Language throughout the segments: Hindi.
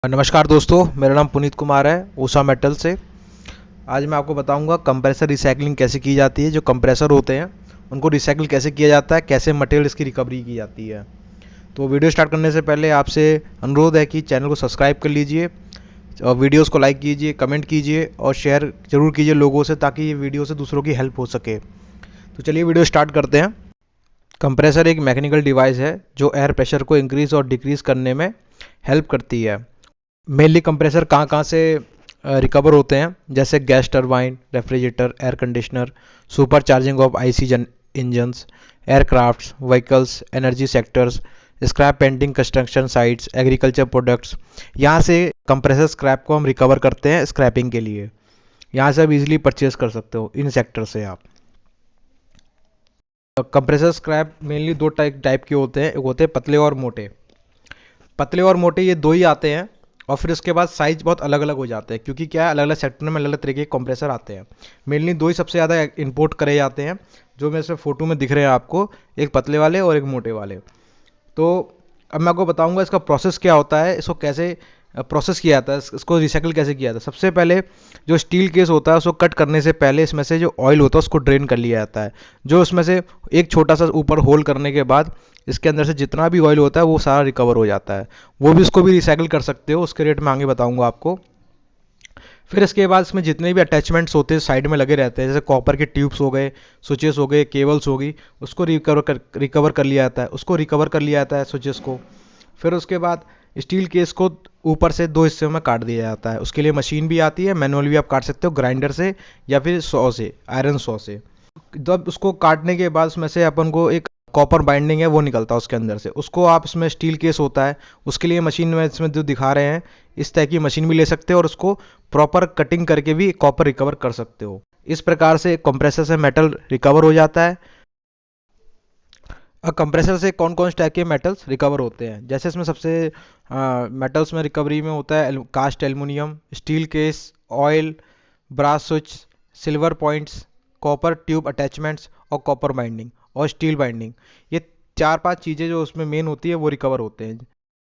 नमस्कार दोस्तों, मेरा नाम पुनीत कुमार है ऊषा मेटल से। आज मैं आपको बताऊंगा कंप्रेसर रिसाइकलिंग कैसे की जाती है। जो कंप्रेसर होते हैं उनको रिसाइकिल कैसे किया जाता है, कैसे मटेरियल इसकी रिकवरी की जाती है। तो वीडियो स्टार्ट करने से पहले आपसे अनुरोध है कि चैनल को सब्सक्राइब कर लीजिए और वीडियोस को लाइक कीजिए, कमेंट कीजिए और शेयर ज़रूर कीजिए लोगों से, ताकि ये वीडियो से दूसरों की हेल्प हो सके। तो चलिए वीडियो स्टार्ट करते हैं। कंप्रेसर एक मैकेनिकल डिवाइस है जो एयर प्रेशर को इंक्रीज़ और डिक्रीज़ करने में हेल्प करती है। मेनली कंप्रेसर कहाँ कहाँ से रिकवर होते हैं, जैसे gas turbine, refrigerator, air conditioner, super charging of IC engines, aircrafts, vehicles, energy sectors, scrap painting, construction sites, agriculture products. यहाँ से कंप्रेसर स्क्रैप को हम रिकवर करते हैं स्क्रैपिंग के लिए। यहाँ से आप इजीली परचेज कर सकते हो इन सेक्टर से आप। कंप्रेसर स्क्रैप मेनली दो टाइप के होते हैं, एक होते हैं पतले और मोटे। पतले और मोटे ये दो ही आते हैं, और फिर उसके बाद साइज बहुत अलग अलग हो जाते हैं, क्योंकि क्या है, अलग अलग सेक्टर में अलग अलग तरीके के कंप्रेसर आते हैं। मेनली दो ही सबसे ज़्यादा इंपोर्ट करे जाते हैं, जो मेरे से फोटो में दिख रहे हैं आपको, एक पतले वाले और एक मोटे वाले। तो अब मैं आपको बताऊंगा इसका प्रोसेस क्या होता है, इसको कैसे प्रोसेस किया जाता है, इसको रिसाइकिल कैसे किया जाता है। सबसे पहले जो स्टील केस होता है उसको कट करने से पहले इसमें से जो ऑयल होता है उसको ड्रेन कर लिया जाता है। जो उसमें से एक छोटा सा ऊपर होल करने के बाद इसके अंदर से जितना भी ऑयल होता है वो सारा रिकवर हो जाता है। वो भी इसको भी रिसाइकिल कर सकते हो, उसके रेट मैं आगे बताऊंगा आपको। फिर इसके बाद इसमें जितने भी अटैचमेंट्स होते हैं साइड में लगे रहते हैं, जैसे कॉपर के ट्यूब्स हो गए, स्विचेस हो गए, केबल्स हो गई, उसको रिकवर कर लिया जाता है। स्विचेस को। फिर उसके बाद स्टील केस को ऊपर से दो हिस्सों में काट दिया जाता है। उसके लिए मशीन भी आती है, मैनुअल भी आप काट सकते हो, ग्राइंडर से या फिर सॉ से, आयरन सॉ से। जब उसको काटने के बाद उसमें से अपन को एक कॉपर बाइंडिंग है वो निकलता है उसके अंदर से, उसको आप इसमें स्टील केस होता है, उसके लिए मशीन में इसमें जो दिखा रहे हैं इस तरह की मशीन भी ले सकते हो, और उसको प्रॉपर कटिंग करके भी कॉपर रिकवर कर सकते हो। इस प्रकार से कंप्रेसर से मेटल रिकवर हो जाता है। अब कंप्रेसर से कौन कौन से टाइप के मेटल्स रिकवर होते हैं, जैसे इसमें सबसे मेटल्स में रिकवरी में होता है cast aluminium, steel case, oil, brass switch, silver points, copper tube attachments और कॉपर बाइंडिंग और स्टील बाइंडिंग। ये चार पांच चीज़ें जो उसमें मेन होती है वो रिकवर होते हैं।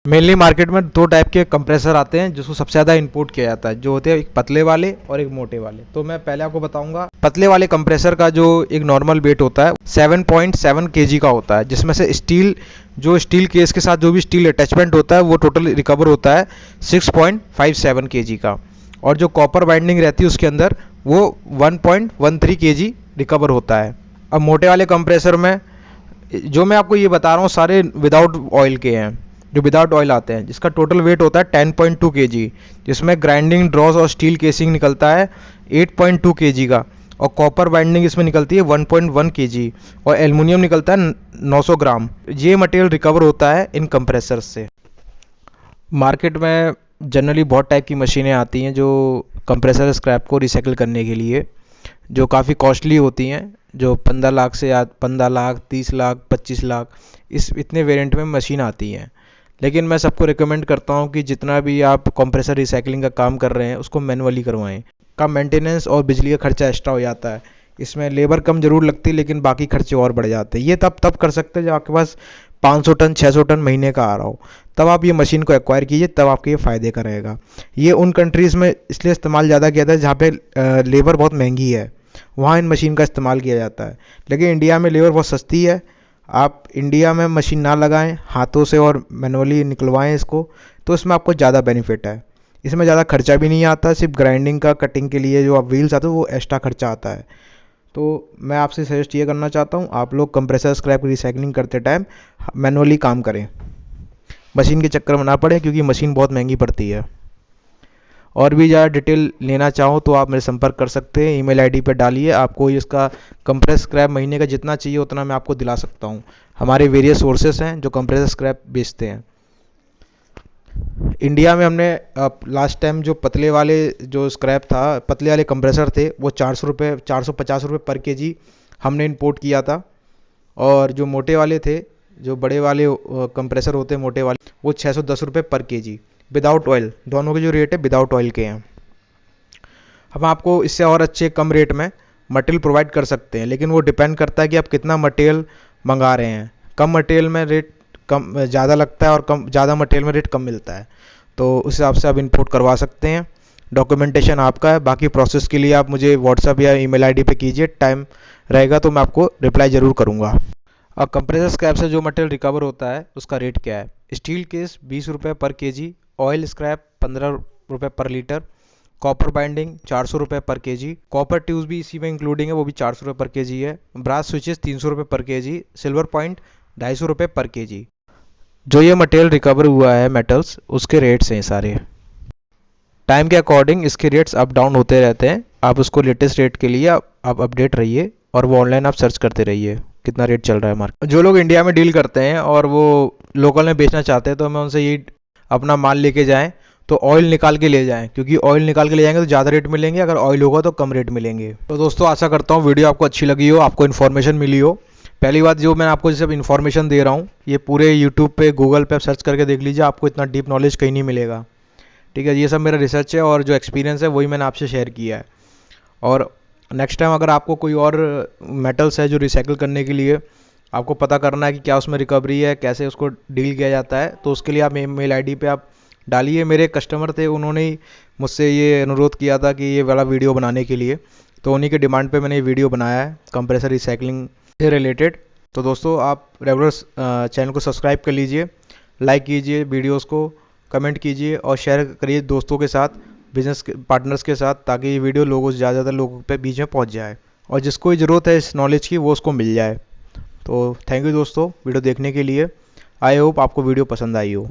मेनली मार्केट में दो टाइप के कंप्रेसर आते हैं जिसको सबसे ज़्यादा इंपोर्ट किया जाता है, जो होते हैं एक पतले वाले और एक मोटे वाले। तो मैं पहले आपको बताऊंगा पतले वाले कंप्रेसर का जो एक नॉर्मल वेट होता है 7.7 kg का होता है, जिसमें से स्टील केस के साथ जो भी स्टील अटैचमेंट होता है वो टोटल रिकवर होता है 6.57 kg का, और जो कॉपर बाइंडिंग रहती है उसके अंदर वो 1.13 kg रिकवर होता है। अब मोटे वाले कंप्रेसर में जो मैं आपको ये बता रहा हूँ सारे विदाउट ऑयल के हैं, जो विदाउट ऑयल आते हैं, जिसका टोटल वेट होता है 10.2 kg, जिसमें ग्राइंडिंग ड्रॉस और स्टील केसिंग निकलता है 8.2 kg का, और कॉपर बाइंडिंग इसमें निकलती है 1.1 kg, और एल्युमिनियम निकलता है 900 ग्राम। ये मटेरियल रिकवर होता है इन कंप्रेसर से। मार्केट में जनरली बहुत टाइप की मशीनें आती हैं जो कंप्रेसर स्क्रैप को रिसाइकिल करने के लिए, जो काफ़ी कॉस्टली होती हैं, जो 15 लाख से 15 लाख, 30 लाख, 25 लाख, इतने वेरिएंट में मशीन आती हैं। लेकिन मैं सबको रिकमेंड करता हूँ कि जितना भी आप कंप्रेसर रिसाइकलिंग का काम कर रहे हैं उसको मैनुअली करवाएं। का मेंटेनेंस और बिजली का खर्चा एक्स्ट्रा हो जाता है, इसमें लेबर कम जरूर लगती है लेकिन बाकी खर्चे और बढ़ जाते हैं। ये तब कर सकते हैं जब आपके पास 500 टन 600 टन महीने का आ रहा हो, तब आप ये मशीन को एक्वायर कीजिए, तब आपके ये फ़ायदे का रहेगा। ये उन कंट्रीज़ में इसलिए इस्तेमाल ज़्यादा किया जाता है जहाँ पे लेबर बहुत महंगी है, वहाँ इन मशीन का इस्तेमाल किया जाता है। लेकिन इंडिया में लेबर बहुत सस्ती है, आप इंडिया में मशीन ना लगाएं, हाथों से और मैनुअली निकलवाएं इसको, तो इसमें आपको ज़्यादा बेनिफिट है। इसमें ज़्यादा खर्चा भी नहीं आता, सिर्फ ग्राइंडिंग का, कटिंग के लिए जो आप व्हील्स आते हैं वो एक्स्ट्रा खर्चा आता है। तो मैं आपसे सजेस्ट ये करना चाहता हूँ, आप लोग कंप्रेसर स्क्रैप की रिसाइकलिंग करते टाइम मैनुअली काम करें, मशीन के चक्कर में ना पड़े, क्योंकि मशीन बहुत महंगी पड़ती है। और भी ज़्यादा डिटेल लेना चाहो तो आप मेरे संपर्क कर सकते हैं, ईमेल आईडी पे डालिए, आपको इसका कंप्रेसर स्क्रैप महीने का जितना चाहिए उतना मैं आपको दिला सकता हूँ। हमारे वेरियस सोर्सेस हैं जो कंप्रेसर स्क्रैप बेचते हैं। इंडिया में हमने लास्ट टाइम जो पतले वाले जो स्क्रैप था, पतले वाले कंप्रेसर थे, वो 450 रुपये पर केजी हमने इंपोर्ट किया था, और जो मोटे वाले थे, जो बड़े वाले कंप्रेसर होते हैं मोटे वाले, वो 610 रुपये पर केजी विदाउट ऑयल। दोनों के जो रेट है विदाउट ऑयल के हैं। हम आपको इससे और अच्छे कम रेट में मटेरियल प्रोवाइड कर सकते हैं, लेकिन वो डिपेंड करता है कि आप कितना मटेरियल मंगा रहे हैं। कम मटेरियल में रेट कम ज़्यादा लगता है और ज़्यादा मटेरियल में रेट कम मिलता है। तो उस हिसाब से आप इंपोर्ट करवा सकते हैं। डॉक्यूमेंटेशन आपका है, बाकी प्रोसेस के लिए आप मुझे व्हाट्सअप या ईमेल आईडी पे कीजिए, टाइम रहेगा तो मैं आपको रिप्लाई ज़रूर करूँगा। अब कंप्रेसर स्क्रैप से जो मटेरियल रिकवर होता है उसका रेट क्या है। स्टील केस 20 रुपये पर केजी, ऑयल स्क्रैप 15 रुपये पर लीटर, कॉपर बाइंडिंग 400 रुपये पर केजी, कॉपर ट्यूब्स भी इसी में इंक्लूडिंग है, वो भी 400 रुपये पर केजी है, ब्रास स्विचेस 300 रुपये पर केजी, सिल्वर पॉइंट 250 रुपये पर केजी। जो ये मटेरियल रिकवर हुआ है मेटल्स, उसके रेट्स हैं सारे। टाइम के अकॉर्डिंग इसके रेट्स अप डाउन होते रहते हैं। आप उसको लेटेस्ट रेट के लिए आप अपडेट रहिए और वो ऑनलाइन आप सर्च करते रहिए कितना रेट चल रहा है मार्केट। जो लोग इंडिया में डील करते हैं और वो लोकल में बेचना चाहते हैं तो मैं उनसे ये अपना माल लेके जाएं तो ऑयल निकाल के ले जाएं, क्योंकि ऑयल निकाल के ले जाएंगे तो ज़्यादा रेट मिलेंगे, अगर ऑयल होगा तो कम रेट मिलेंगे। तो दोस्तों आशा करता हूँ वीडियो आपको अच्छी लगी हो, आपको इन्फॉर्मेशन मिली हो। पहली बात, जो मैं आपको जैसे इन्फॉर्मेशन दे रहा हूँ ये पूरे यूट्यूब पे गूगल पे आप सर्च करके देख लीजिए, आपको इतना डीप नॉलेज कहीं नहीं मिलेगा। ठीक है, ये सब मेरा रिसर्च है और जो एक्सपीरियंस है वही मैंने आपसे शेयर किया है। और नेक्स्ट टाइम अगर आपको कोई और मेटल्स है जो रिसाइकिल करने के लिए आपको पता करना है कि क्या उसमें रिकवरी है, कैसे उसको डील किया जाता है, तो उसके लिए आप मेल आईडी पे आप डालिए। मेरे कस्टमर थे, उन्होंने ही मुझसे ये अनुरोध किया था कि ये वाला वीडियो बनाने के लिए, तो उन्हीं के डिमांड पे मैंने ये वीडियो बनाया है कंप्रेसर रिसाइकलिंग से रिलेटेड। तो दोस्तों आप रेगुलर चैनल को सब्सक्राइब कर लीजिए, लाइक कीजिए वीडियोस को, कमेंट कीजिए और शेयर करिए दोस्तों के साथ, बिजनेस पार्टनर्स के साथ, ताकि ये वीडियो लोगों से ज़्यादा लोगों पे बीच में पहुंच जाए और जिसको ज़रूरत है इस नॉलेज की वो उसको मिल जाए। तो थैंक यू दोस्तों वीडियो देखने के लिए। आई होप आपको वीडियो पसंद आई हो।